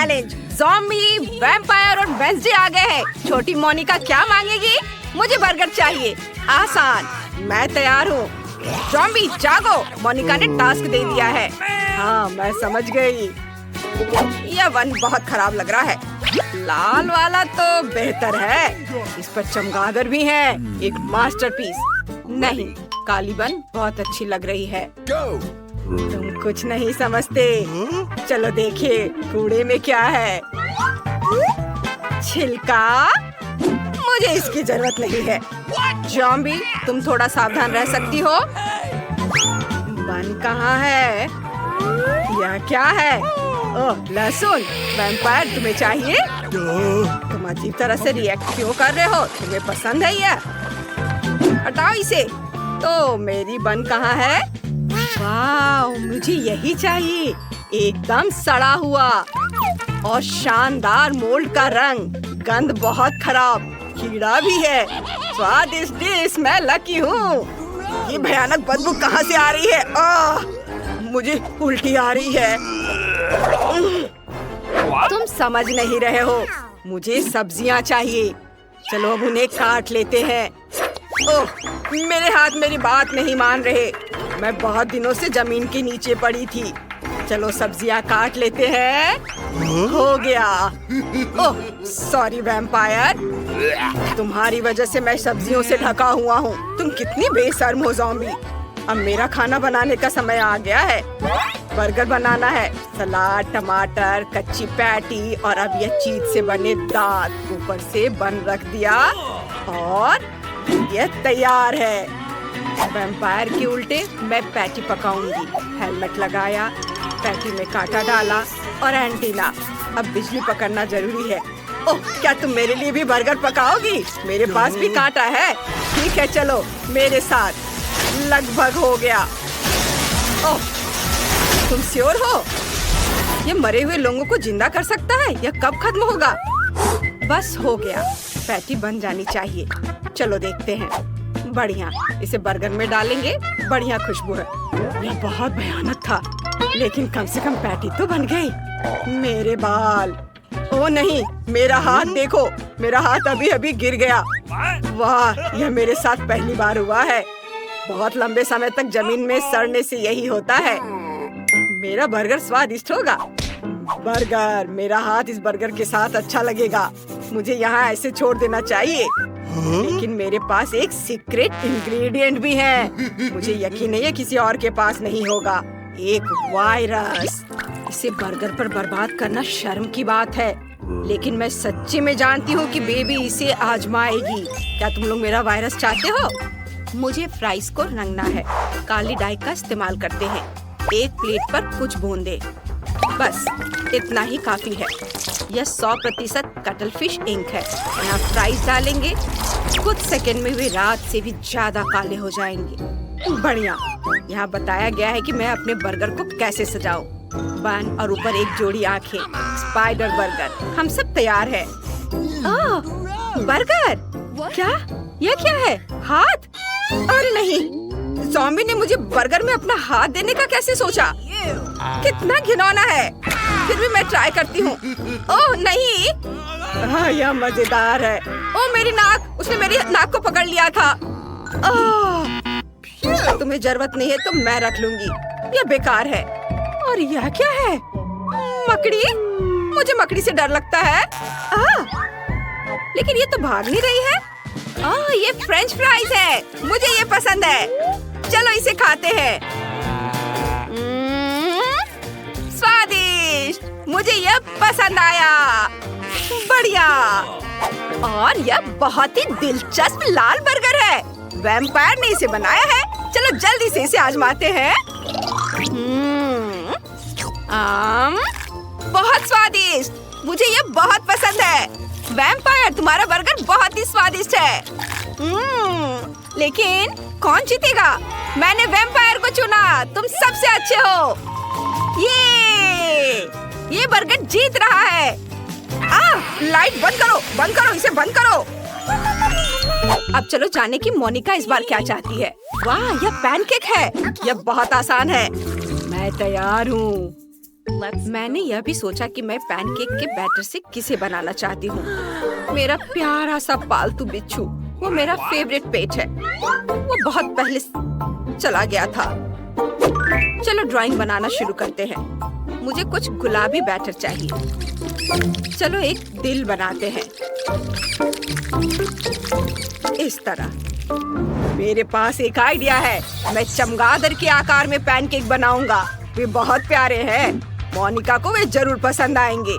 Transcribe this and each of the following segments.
Challenge. Zombie, vampire और Wednesday आ गए हैं। छोटी मोनिका क्या मांगेगी? मुझे बर्गर चाहिए। आसान, मैं तैयार हूँ। ज़ॉम्बी जागो, मोनिका ने टास्क दे दिया है। हाँ, मैं समझ गई। यह वन बहुत खराब लग रहा है। लाल वाला तो बेहतर है, इस पर चमगादड़ भी है। एक मास्टरपीस। नहीं, काली बन बहुत अच्छी लग रही है। तुम कुछ नहीं समझते। चलो देखिए कूड़े में क्या है। छिलका? मुझे इसकी जरूरत नहीं है। ज़ॉम्बी, तुम थोड़ा सावधान रह सकती हो। बन कहाँ है? यह क्या है? ओह, लहसुन। वैम्पायर तुम्हें चाहिए? तुम अजीब तरह से रिएक्ट क्यों कर रहे हो? तुम्हें पसंद है यह? हटाओ इसे। तो मेरी बन कहाँ है? वाह, मुझे यही चाहिए। एकदम सड़ा हुआ और शानदार मोल्ड का रंग। गंध बहुत खराब, कीड़ा भी है। स्वादिष्ट डिश, मैं लकी हूँ। ये भयानक बदबू कहाँ से आ रही है? मुझे उल्टी आ रही है। तुम समझ नहीं रहे हो, मुझे सब्जियाँ चाहिए। चलो अब उन्हें काट लेते हैं। ओह, मेरे हाथ मेरी बात नहीं मान रहे। मैं बहुत दिनों से जमीन के नीचे पड़ी थी। चलो सब्जियाँ काट लेते हैं। हो गया। ओह, सॉरी वैम्पायर, तुम्हारी वजह से मैं सब्जियों से ढका हुआ हूँ। तुम कितनी बेशर्म हो ज़ॉम्बी। अब मेरा खाना बनाने का समय आ गया है। बर्गर बनाना है। सलाद, टमाटर, कच्ची पैटी और अब यह चीज से बने दांत। ऊपर से बन रख दिया और यह तैयार है। वैम्पायर के उल्टे मैं पैटी पकाऊंगी। हेलमेट लगाया, पैटी में कांटा डाला और एंटीना। अब बिजली पकड़ना जरूरी है। ओह, क्या तुम मेरे लिए भी बर्गर पकाओगी? मेरे पास भी कांटा है। ठीक है, चलो मेरे साथ। लगभग हो गया। ओह, तुम श्योर हो? ये मरे हुए लोगों को जिंदा कर सकता है? यह कब खत्म होगा? बस हो गया। पैटी बन जानी चाहिए। चलो देखते हैं। बढ़िया, इसे बर्गर में डालेंगे। बढ़िया खुशबू है। यह बहुत भयानक था, लेकिन कम से कम पैटी तो बन गई। मेरे बाल। ओह नहीं, मेरा हाथ देखो। मेरा हाथ अभी अभी गिर गया। वाह, यह मेरे साथ पहली बार हुआ है। बहुत लंबे समय तक जमीन में सड़ने से यही होता है। मेरा बर्गर स्वादिष्ट होगा। बर्गर, मेरा हाथ इस बर्गर के साथ अच्छा लगेगा। मुझे यहाँ ऐसे छोड़ देना चाहिए। लेकिन मेरे पास एक सीक्रेट इंग्रेडिएंट भी है। मुझे यकीन नहीं है किसी और के पास नहीं होगा। एक वायरस। इसे बर्गर पर बर्बाद करना शर्म की बात है, लेकिन मैं सच्ची में जानती हूँ कि बेबी इसे आजमाएगी। क्या तुम लोग मेरा वायरस चाहते हो? मुझे फ्राइज को रंगना है। काली डाई का इस्तेमाल करते हैं। एक प्लेट पर कुछ बूंदे, बस इतना ही काफी है। यह 100% कटल फिश इंक है। यहाँ फ्राइज डालेंगे। कुछ सेकंड में वे रात से भी ज्यादा काले हो जाएंगे। बढ़िया। यहाँ बताया गया है कि मैं अपने बर्गर को कैसे सजाऊं। बन और ऊपर एक जोड़ी आंखें। Spider burger. हम सब तैयार है। बर्गर? क्या? यह क्या है? हाथ? अरे नहीं, ज़ॉम्बी ने मुझे बर्गर में अपना हाथ देने का कैसे सोचा? कितना घिनौना है। फिर भी मैं ट्राई करती हूँ। ओह नहीं। हाँ, यह मजेदार है। ओह मेरी नाक, उसने मेरी नाक को पकड़ लिया था। तुम्हें जरूरत नहीं है तो मैं रख लूंगी। यह बेकार है। और यह क्या है? मकड़ी? मुझे मकड़ी से डर लगता है। लेकिन ये तो भाग नहीं रही है। ये फ्रेंच फ्राइज है। मुझे ये पसंद है। चलो इसे खाते हैं। स्वादिष्ट। मुझे यह पसंद आया। बढ़िया। और यह बहुत ही दिलचस्प लाल बर्गर है। वैम्पायर ने इसे बनाया है। चलो जल्दी से इसे आजमाते हैं। बहुत स्वादिष्ट। मुझे यह बहुत पसंद है। वैम्पायर, तुम्हारा बर्गर बहुत ही स्वादिष्ट है। लेकिन कौन जीतेगा? मैंने वैम्पायर को चुना। तुम सबसे अच्छे हो। ये बर्गर जीत रहा है। लाइट बंद करो, बंद करो, इसे बंद करो। अब चलो जाने की मोनिका इस बार क्या चाहती है। वाह, यह पैनकेक है। यह बहुत आसान है। मैं तैयार हूँ। मैंने यह भी सोचा कि मैं पैनकेक के बैटर से किसे बनाना चाहती हूँ। मेरा प्यारा सा पालतू बिच्छू, वो मेरा फेवरेट पेट है। वो बहुत पहले चला गया था। चलो ड्राइंग बनाना शुरू करते हैं। मुझे कुछ गुलाबी बैटर चाहिए। चलो एक दिल बनाते हैं इस तरह। मेरे पास एक आइडिया है। मैं चमगादड़ के आकार में पैनकेक बनाऊंगा। वे बहुत प्यारे हैं। मोनिका को वे जरूर पसंद आएंगे।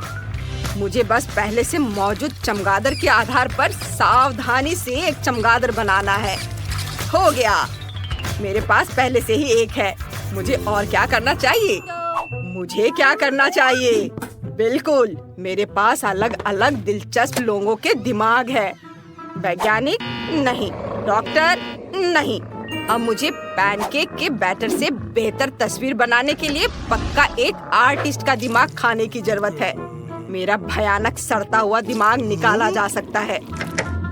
मुझे बस पहले से मौजूद चमगादड़ के आधार पर सावधानी से एक चमगादड़ बनाना है। हो गया। मेरे पास पहले से ही एक है। मुझे और क्या करना चाहिए? मुझे क्या करना चाहिए? बिल्कुल, मेरे पास अलग अलग दिलचस्प लोगों के दिमाग है। वैज्ञानिक नहीं, डॉक्टर नहीं। अब मुझे पैनकेक के बैटर से बेहतर तस्वीर बनाने के लिए पक्का एक आर्टिस्ट का दिमाग खाने की जरूरत है। मेरा भयानक सड़ता हुआ दिमाग निकाला जा सकता है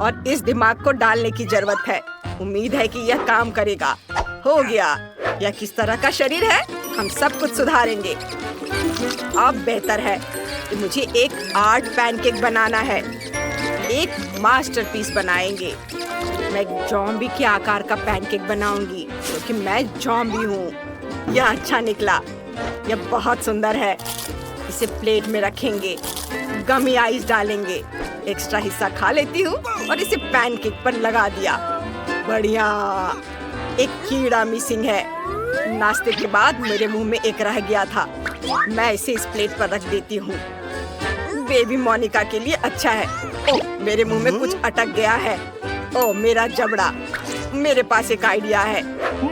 और इस दिमाग को डालने की जरूरत है। उम्मीद है कि यह काम करेगा। हो गया। यह किस तरह का शरीर है? हम सब कुछ सुधारेंगे। अब बेहतर है कि मुझे एक आर्ट पैनकेक बनाना है। एक मास्टरपीस बनाएंगे। मैं ज़ॉम्बी के आकार का पैनकेक बनाऊंगी क्योंकि मैं ज़ॉम्बी हूँ। यह अच्छा निकला। यह बहुत सुंदर है। इसे प्लेट में रखेंगे। गमी आइस डालेंगे। एक्स्ट्रा हिस्सा खा लेती हूँ और इसे पैनकेक पर लगा दिया। बढ़िया। एक कीड़ा मिसिंग है। नाश्ते के बाद मेरे मुंह में एक रह गया था। मैं इसे इस प्लेट पर रख देती हूँ। बेबी मोनिका के लिए अच्छा है। ओह, मेरे मुंह में कुछ अटक गया है। ओह, मेरा जबड़ा। मेरे पास एक आइडिया है।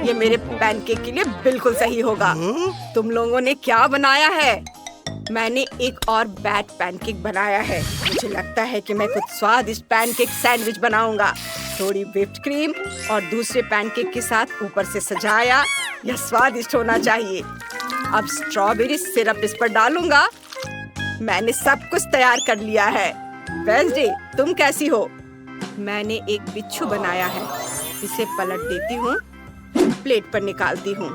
ये मेरे पैनकेक के लिए बिल्कुल सही होगा। तुम लोगों ने क्या बनाया है? मैंने एक और बैट पैनकेक बनाया है। मुझे लगता है कि मैं कुछ स्वादिष्ट पैनकेक सैंडविच बनाऊंगा। थोड़ी व्हिप्ड क्रीम और दूसरे पैनकेक के साथ ऊपर से सजाया। यह स्वादिष्ट होना चाहिए। अब स्ट्रॉबेरी सिरप इस पर डालूंगा। मैंने सब कुछ तैयार कर लिया है। वेंसडे, तुम कैसी हो? मैंने एक बिच्छू बनाया है। इसे पलट देती हूँ। प्लेट पर निकालती हूँ।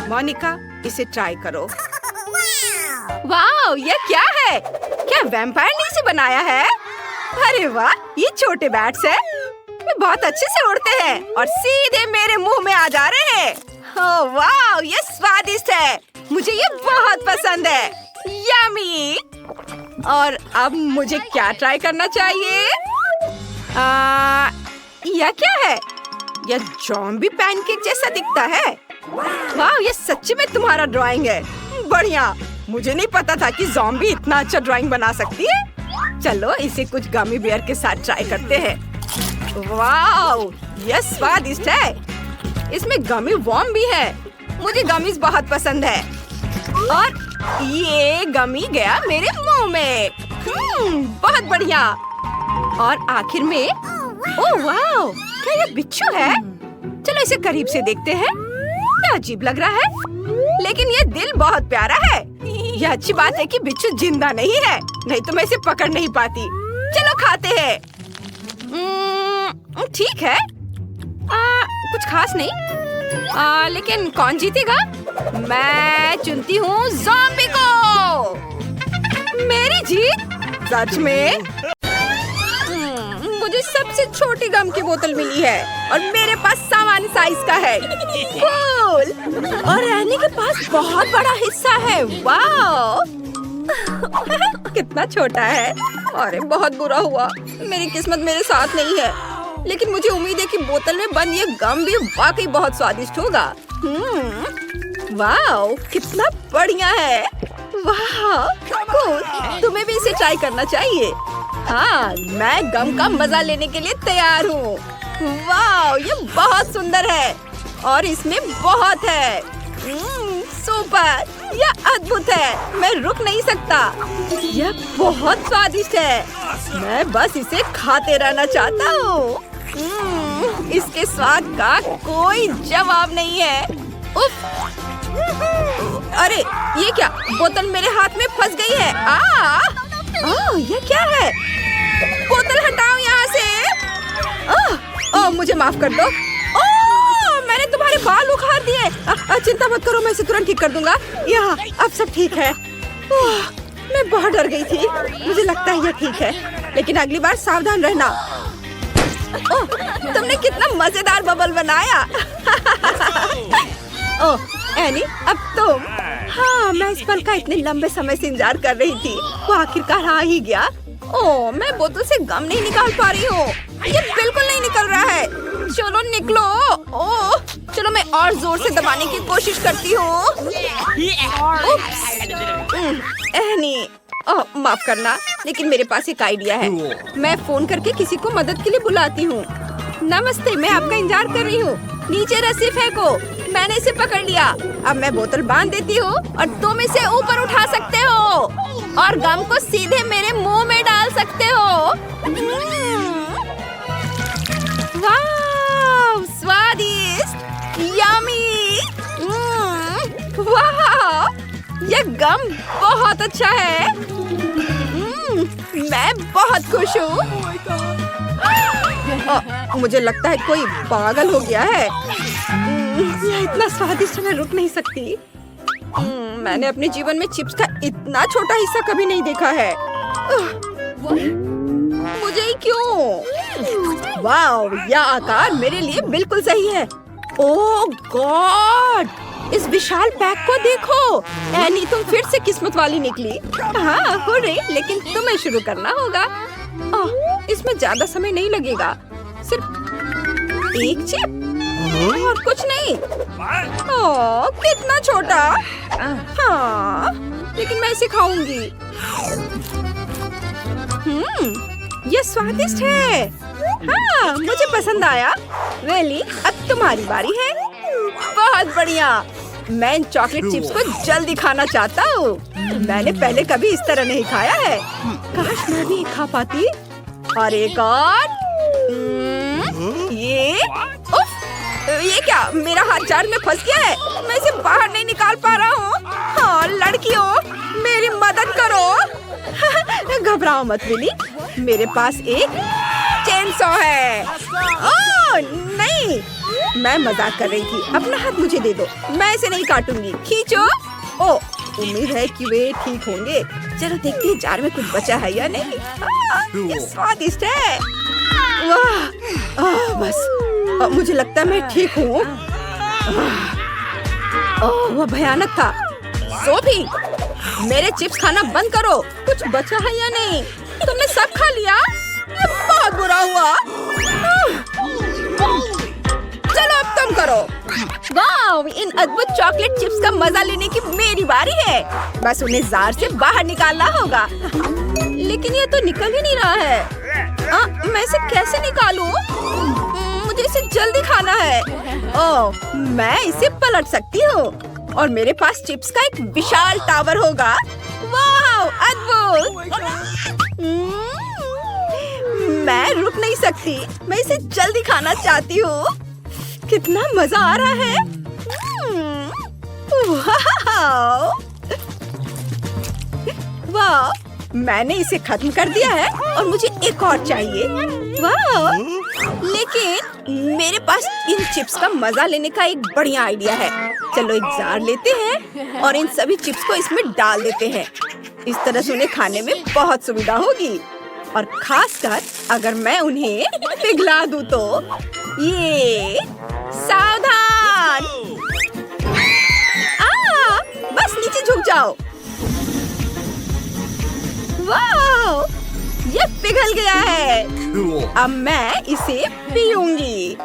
मोनिका, इसे ट्राई करो। वाह, यह क्या है? क्या वैम्पायर ने इसे बनाया है? अरे वाह, ये छोटे बैट्स हैं। वे बहुत अच्छे से उड़ते हैं और सीधे मेरे मुंह में आ जा रहे हैं। ओह वाह, ये स्वादिष्ट है। मुझे ये बहुत पसंद है। यम्मी। और अब मुझे क्या ट्राई करना चाहिए? यह क्या है? यह ज़ॉम्बी पैनकेक जैसा दिखता है। वाह, ये सच्ची में तुम्हारा ड्राइंग है। बढ़िया। मुझे नहीं पता था कि ज़ॉम्बी इतना अच्छा ड्राइंग बना सकती है। चलो इसे कुछ गमी बेयर के साथ ट्राई करते हैं। वाह, यह स्वादिष्ट है। इसमें गमी वॉर्म भी है। मुझे गमीज बहुत पसंद है। और ये गमी गया मेरे मुंह में। बहुत बढ़िया। और आखिर में, ओह वाह, क्या ये बिच्छू है? चलो इसे करीब से देखते हैं। क्या अजीब लग रहा है, लेकिन ये दिल बहुत प्यारा है। यह अच्छी बात है कि बिच्छू जिंदा नहीं है, नहीं तो मैं इसे पकड़ नहीं पाती। चलो खाते हैं। ठीक है। कुछ खास नहीं। लेकिन कौन जीतेगा? मैं चुनती हूँ ज़ॉम्बी को। मेरी जीत? सच में? मुझे सबसे छोटी गम की बोतल मिली है और मेरे पास सामान्य साइज का है। कूल। और रहने के पास बहुत बड़ा हिस्सा है। वाह, कितना छोटा है। अरे बहुत बुरा हुआ, मेरी किस्मत मेरे साथ नहीं है। लेकिन मुझे उम्मीद है कि बोतल में बंद ये गम भी वाकई बहुत स्वादिष्ट होगा। वाह, कितना बढ़िया है। वाह, कूल। तुम्हें भी इसे ट्राई करना चाहिए। हाँ, मैं गम का मजा लेने के लिए तैयार हूँ। वाह, ये बहुत सुंदर है और इसमें बहुत है। सुपर, यह अद्भुत है। मैं रुक नहीं सकता। यह बहुत स्वादिष्ट है। मैं बस इसे खाते रहना चाहता हूँ। इसके स्वाद का कोई जवाब नहीं है। उफ! अरे ये क्या? बोतल मेरे हाथ में फंस गई है। ये क्या है? बोतल हटाओ यहाँ से। मुझे माफ कर दो। मैंने तुम्हारे बाल उखाड़ दिए। चिंता मत करो, मैं इसे तुरंत ठीक कर दूंगा। यहाँ अब सब ठीक है। ओह, मैं बहुत डर गई थी। मुझे लगता है ये ठीक है, लेकिन अगली बार सावधान रहना। ओह, तुमने कितना मजेदार बबल बनाया। ओह एनी, अब तुम। हाँ, मैं इस पल का इतने लंबे समय से इंतजार कर रही थी। वो आखिरकार आ ही गया। ओह, मैं बोतल से गम नहीं निकाल पा रही हूँ। ये बिल्कुल नहीं निकल रहा है। चलो निकलो। ओह, चलो मैं और जोर से दबाने की कोशिश करती हूँ। एनी, ओह माफ करना, लेकिन मेरे पास एक आइडिया है। मैं फोन करके किसी को मदद के लिए बुलाती हूँ। नमस्ते, मैं आपका इंतजार कर रही हूँ। नीचे रस्सी फेंको। मैंने इसे पकड़ लिया। अब मैं बोतल बांध देती हूँ और तुम इसे ऊपर उठा सकते हो और गम को सीधे मेरे मुंह में डाल सकते हो। वाह, स्वादिष्ट, यम्मी। वाह, यह गम बहुत अच्छा है। मैं बहुत खुश हूँ। मुझे लगता है कोई पागल हो गया है। यह इतना स्वादिष्ट, मैं रुक नहीं सकती। मैंने अपने जीवन में चिप्स का इतना छोटा हिस्सा कभी नहीं देखा है। मुझे ही क्यों? वाव, यह आकार मेरे लिए बिल्कुल सही है। ओह गॉड, इस विशाल पैक को देखो। एनी, तुम फिर से किस्मत वाली निकली। हाँ हो रही, लेकिन तुम्हें शुरू करना होगा। इसमें ज्यादा समय नहीं लगेगा। सिर्फ एक चिप और कुछ नहीं। ओह, कितना छोटा। हाँ, लेकिन मैं इसे खाऊंगी। ये स्वादिष्ट है। हाँ, मुझे पसंद आया। वेली, अब तुम्हारी बारी है। बहुत बढ़िया। मैं इन चॉकलेट चिप्स को जल्दी खाना चाहता हूँ। मैंने पहले कभी इस तरह नहीं खाया है। काश मैं भी खा पाती। और एक और। ये क्या? मेरा हाथ जार में फंस गया है। मैं इसे बाहर नहीं निकाल पा रहा हूँ। हाँ लड़कियों, मेरी मदद करो। घबराओ मत विली, मेरे पास एक चेनसॉ है। ओह नहीं, मैं मजाक कर रही थी। अपना हाथ मुझे दे दो, मैं इसे नहीं काटूंगी। खींचो। ओह, उम्मीद है कि वे ठीक होंगे। चलो देखते हैं जार में कुछ बचा है या नहीं। ये स्वादिष्ट है। वाह, बस मुझे लगता है मैं ठीक हूँ। ओह, वह भयानक था। सोफी, मेरे चिप्स खाना बंद करो। कुछ बचा है या नहीं? तुमने सब खा लिया? ये बहुत बुरा हुआ। चलो अब तुम करो। वाह, इन अद्भुत चॉकलेट चिप्स का मजा लेने की मेरी बारी है। बस उन्हें जार से बाहर निकालना होगा। लेकिन ये तो निकल ही नहीं रहा है। मैं इसे कैसे निकालूं? मुझे इसे जल्दी खाना है। ओह, मैं इसे पलट सकती हूँ और मेरे पास चिप्स का एक विशाल टावर होगा। वाह, अद्भुत। मैं रुक नहीं सकती। मैं इसे जल्दी खाना चाहती हूँ। कितना मजा आ रहा है। वाह, मैंने इसे खत्म कर दिया है और मुझे एक और चाहिए। वाह, लेकिन मेरे पास इन चिप्स का मजा लेने का एक बढ़िया आइडिया है। चलो एक जार लेते हैं और इन सभी चिप्स को इसमें डाल देते हैं। इस तरह से उन्हें खाने में बहुत सुविधा होगी, और खासकर अगर मैं उन्हें पिघला दूं तो। ये सावधान। बस नीचे झुक जाओ। वाह, ये पिघल गया है। अब मैं इसे पीऊंगी।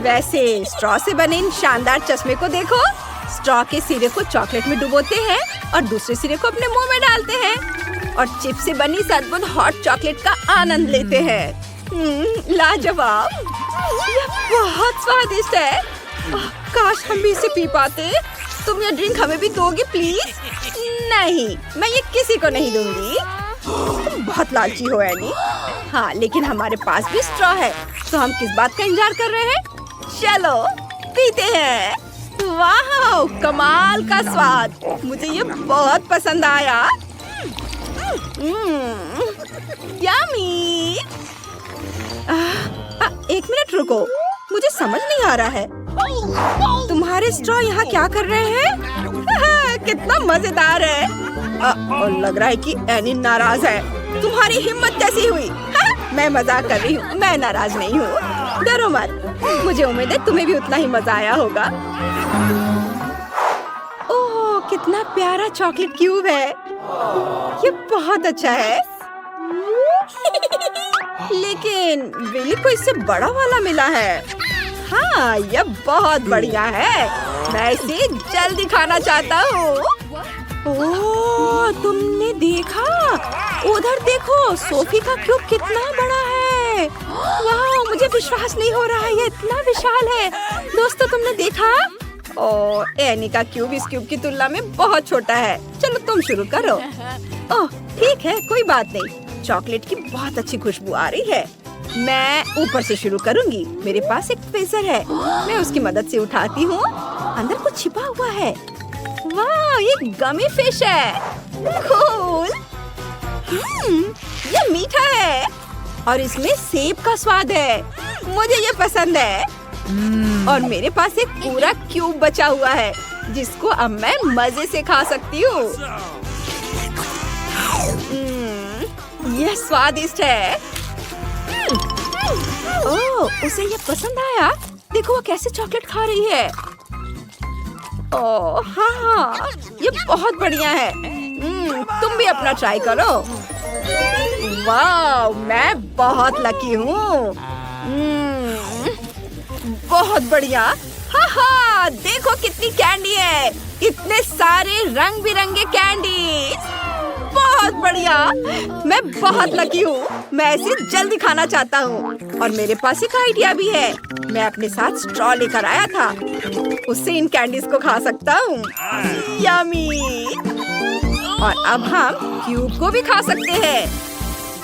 वैसे स्ट्रॉ से बने इन शानदार चश्मे को देखो। स्ट्रॉ के सिरे को चॉकलेट में डुबोते हैं और दूसरे सिरे को अपने मुंह में डालते हैं और चिप से बनी इस अद्भुत हॉट चॉकलेट का आनंद लेते हैं। लाजवाब, ये बहुत स्वादिष्ट है। काश हम भी इसे पी पाते। तुम ये ड्रिंक हमें भी दोगी प्लीज? नहीं, मैं ये किसी को नहीं दूंगी। तुम बहुत लालची हो एनी। हाँ, लेकिन हमारे पास भी स्ट्रॉ है, तो हम किस बात का इंतजार कर रहे हैं? चलो पीते हैं। वाह, कमाल का स्वाद। मुझे ये बहुत पसंद आया। यम्मी। एक मिनट रुको, मुझे समझ नहीं आ रहा है। तुम्हारे स्ट्रॉ यहाँ क्या कर रहे हैं? कितना मजेदार है। और लग रहा है कि एनी नाराज है। तुम्हारी हिम्मत कैसी हुई? मैं मजाक कर रही हूँ, मैं नाराज नहीं हूँ। डरो मत, मुझे उम्मीद है तुम्हें भी उतना ही मजा आया होगा। ओह, कितना प्यारा चॉकलेट क्यूब है। ये बहुत अच्छा है। लेकिन विली को इससे बड़ा वाला मिला है। हाँ, यह बहुत बढ़िया है। मैं इसे जल्दी खाना चाहता हूँ। ओह, तुमने देखा? उधर देखो, सोफी का क्यूब कितना बड़ा है। वाह, मुझे विश्वास नहीं हो रहा है, ये इतना विशाल है। दोस्तों, तुमने देखा? ओह, एनी का क्यूब इस क्यूब की तुलना में बहुत छोटा है। चलो तुम शुरू करो। ओह, ठीक है, कोई बात नहीं। चॉकलेट की बहुत अच्छी खुशबू आ रही है। मैं ऊपर से शुरू करूंगी। मेरे पास एक ट्विज़र है, मैं उसकी मदद से उठाती हूँ। अंदर कुछ छिपा हुआ है। वाह, ये गमी फिश है। कूल। ये मीठा है और इसमें सेब का स्वाद है। मुझे ये पसंद है। और मेरे पास एक पूरा क्यूब बचा हुआ है जिसको अब मैं मजे से खा सकती हूँ। यह स्वादिष्ट है। ओह, उसे ये पसंद आया। देखो वो कैसे चॉकलेट खा रही है। ओह हाँ, ये बहुत बढ़िया है। तुम भी अपना ट्राई करो। वाह, मैं बहुत लकी हूँ। बहुत बढ़िया। हाँ हाँ, देखो कितनी कैंडी है। इतने सारे रंग बिरंगे कैंडी। बहुत बढ़िया। मैं बहुत लकी हूँ। मैं इसे जल्दी खाना चाहता हूँ। और मेरे पास एक आइडिया भी है। मैं अपने साथ स्ट्रॉ लेकर आया था, उससे इन कैंडीज को खा सकता हूँ। यम्मी। और अब हम क्यूब को भी खा सकते हैं।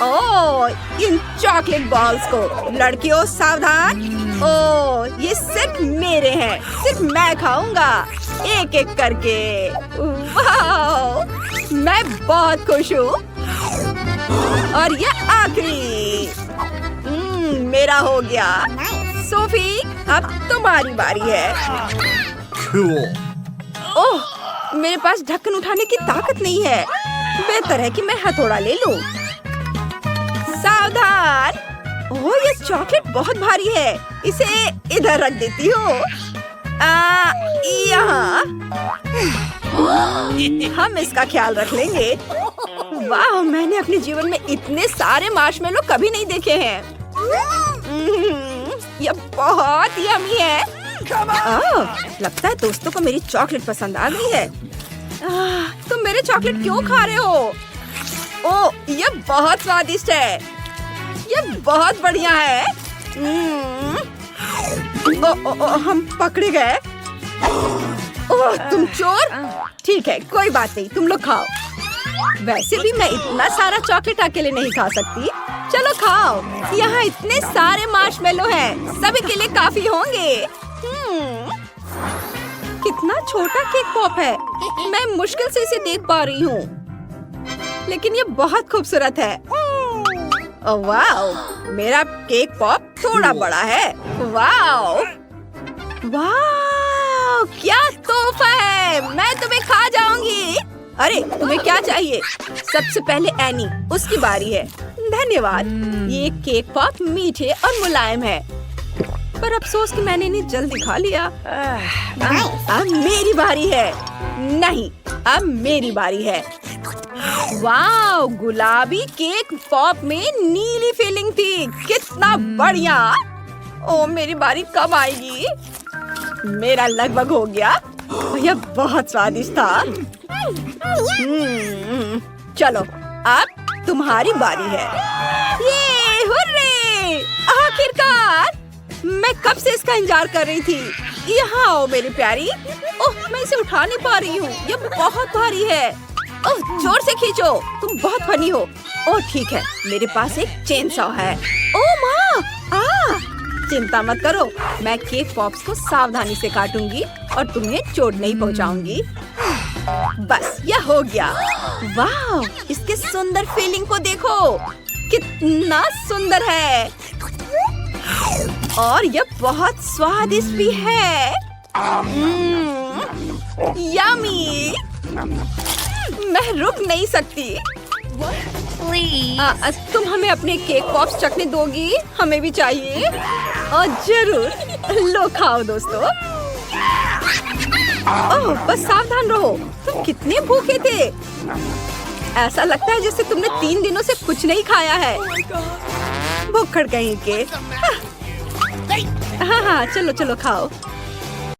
ओह, इन चॉकलेट बॉल्स को। लड़कियों सावधान। ओह, ये सिर्फ मेरे हैं, सिर्फ मैं खाऊंगा एक एक करके। वाह, मैं बहुत खुश हूँ। और ये आखिरी। मेरा हो गया। सोफी, अब तुम्हारी बारी है। Cool. ओह, मेरे पास ढक्कन उठाने की ताकत नहीं है। बेहतर है कि मैं हथौड़ा ले लूं। सावधान। ओह, ये चॉकलेट बहुत भारी है। इसे इधर रख देती हूँ। यहाँ। हम इसका ख्याल रख लेंगे। वाह, मैंने अपने जीवन में इतने सारे मार्शमेलो कभी नहीं देखे हैं। ये बहुत यम्मी है। लगता है दोस्तों को मेरी चॉकलेट पसंद आ गई है। तुम मेरे चॉकलेट क्यों खा रहे हो? ओह, ये बहुत स्वादिष्ट है। ये बहुत बढ़िया है। हम पकड़े गए। ओह, तुम चोर। ठीक है, कोई बात नहीं, तुम लोग खाओ। वैसे भी मैं इतना सारा चॉकलेट अकेले नहीं खा सकती। चलो खाओ। यहाँ इतने सारे मार्शमेलो हैं, सभी के लिए काफी होंगे। कितना छोटा केक पॉप है। मैं मुश्किल से इसे देख पा रही हूँ, लेकिन ये बहुत खूबसूरत है। ओह वाह, मेरा केक पॉप थोड़ा बड़ा है। वाह वाह, क्या तोहफा है। मैं तुम्हें खा जाऊंगी। अरे, तुम्हें क्या चाहिए? सबसे पहले एनी, उसकी बारी है। धन्यवाद। ये केक पॉप मीठे और मुलायम है, पर अफसोस कि मैंने इन्हें जल्दी खा लिया। अब मेरी बारी है। नहीं, अब मेरी बारी है। वाह, गुलाबी केक पॉप में नीली फीलिंग थी। कितना बढ़िया। ओ, मेरी बारी कब आएगी? मेरा लगभग हो गया। यह बहुत स्वादिष्ट था। चलो, अब तुम्हारी बारी है। ये हुर्रे! आखिरकार! मैं कब से इसका इंतजार कर रही थी। यहाँ आओ मेरी प्यारी। ओह, मैं इसे उठा नहीं पा रही हूँ, ये बहुत भारी है। ओह, जोर से खींचो, तुम बहुत फनी हो। ओह ठीक है, मेरे पास एक चेन सॉ है। ओह माँ, चिंता मत करो, मैं केक पॉप्स को सावधानी से काटूंगी और तुम्हें चोट नहीं पहुँचाऊंगी। बस, यह हो गया। वाह, इसके सुंदर फीलिंग को देखो, कितना सुंदर है। और यह बहुत स्वादिष्ट भी है। यम्मी। मैं रुक नहीं सकती। तुम हमें अपने केक पॉप्स चखने दोगी? हमें भी चाहिए। जरूर, लो खाओ दोस्तों। ओह, बस सावधान रहो। तुम कितने भूखे थे? ऐसा लगता है जैसे तुमने 3 दिनों से कुछ नहीं खाया है। भूखड़ कहीं के। हाँ हाँ, चलो चलो खाओ।